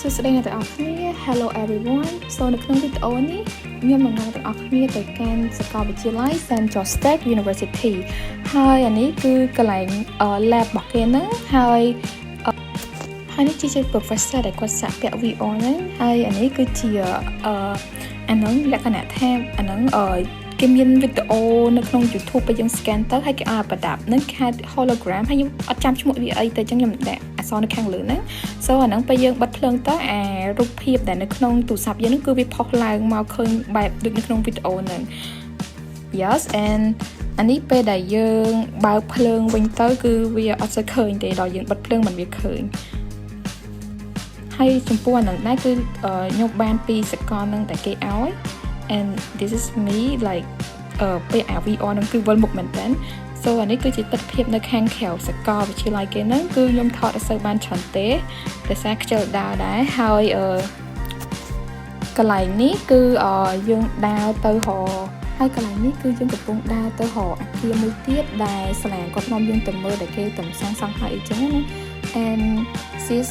សួស្តីអ្នកទាំងអស់គ្នា Hello everyone នៅក្នុងវីដេអូនេះខ្ញុំនឹងនាំទាំងអស់គ្នាទៅកាន់សាកលវិទ្យាល័យ Central State University ហើយអានេះគឺកន្លែង lab របស់គេហ្នឹងហើយនេះជា professor ដែលគាត់សាក់ពាក់ VR ហ្នឹងហើយអានេះគឺជាអាហ្នឹងលក្ខណៈថាអាហ្នឹងគេមានវីដេអូនៅក្នុង YouTube ពេលយើង scan ទៅហើយគេឲ្យប្រដាប់នឹងគេហៅ hologram ហើយខ្ញុំអត់ចាំឈ្មោះវាអីទៅអញ្ចឹងខ្ញុំដាក់អក្សរនៅខាងលើហ្នឹង so អាហ្នឹងពេលយើងបិទភ្លើងទៅអារូបភាពដែលនៅក្នុងទូរស័ព្ទយើងហ្នឹងគឺវាផុសឡើងមកឃើញបែបដូចនៅក្នុងវីដេអូហ្នឹង yes and អានេះពេលដែលយើងបើកភ្លើងវិញទៅគឺវាអត់សូវឃើញទេដល់យើងបិទភ្លើងមិនវាឃើញហើយចំពោះអាហ្នឹងដែរគឺខ្ញុំបានពីសកលហ្នឹងតែគេឲ្យ and this is me like ពេលអា VR ហ្នឹងគឺវិលមុខមែនតើ so អានេះគឺជាទស្សនវិជ្ជានៅខាងក្រៅសាកលវិទ្យាល័យគេហ្នឹងគឺខ្ញុំថតអត់សូវបានច្រើនទេដោយសារខ្ជិលដើរដែរហើយកន្លែងនេះគឺយើងដើរទៅរកហើយកន្លែងនេះគឺយើងកំពុងដើរទៅរកអគារមួយទៀតដែលសាលាគាត់នាំយើងទៅមើលដែលគេតំសាងសង់ហើយអីចឹងណា and sis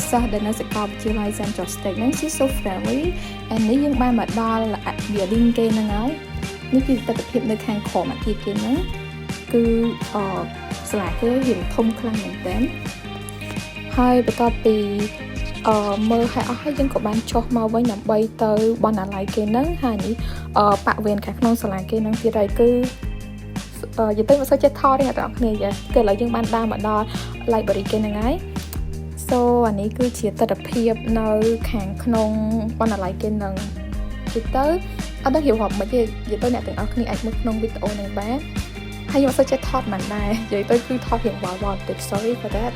សិស្សដែលនៅសាកលវិទ្យាល័យ Central State ហ្នឹង she's so friendly and នេះយើងបានមកដល់ building គេហ្នឹងហើយនេះគឺទស្សនវិជ្ជានៅខាងក្រោមអគារគេហ្នឹងគឺសាលាគេរៀងធំខ្លាំងមែនទែនហើយបន្ទាប់ពីមើលឲ្យអស់ហើយយើងក៏បានចុះមកវិញដើម្បីទៅបណ្ណាល័យគេហ្នឹងហើយនេះបរិវេណខាងក្នុងសាលាគេហ្នឹងទៀតហើយគឺនិយាយទៅមិនសូវចេះថតទេអ្នកទាំងអស់គ្នាគឺឥឡូវយើងបានដើរមកដល់ library គេហ្នឹងហើយ so អានេះគឺជាទស្សនវិជ្ជានៅខាងក្នុងបណ្ណាល័យគេហ្នឹងជិះទៅអត់ដឹងhiểuរាប់មិនទេនិយាយទៅអ្នកទាំងអស់គ្នាអាចមើលក្នុងវីដេអូនេះបានហើយខ្ញុំអត់សូវចេះថតមិនដែរនិយាយទៅគឺថតរៀងវល់ៗបន្តិច sorry for that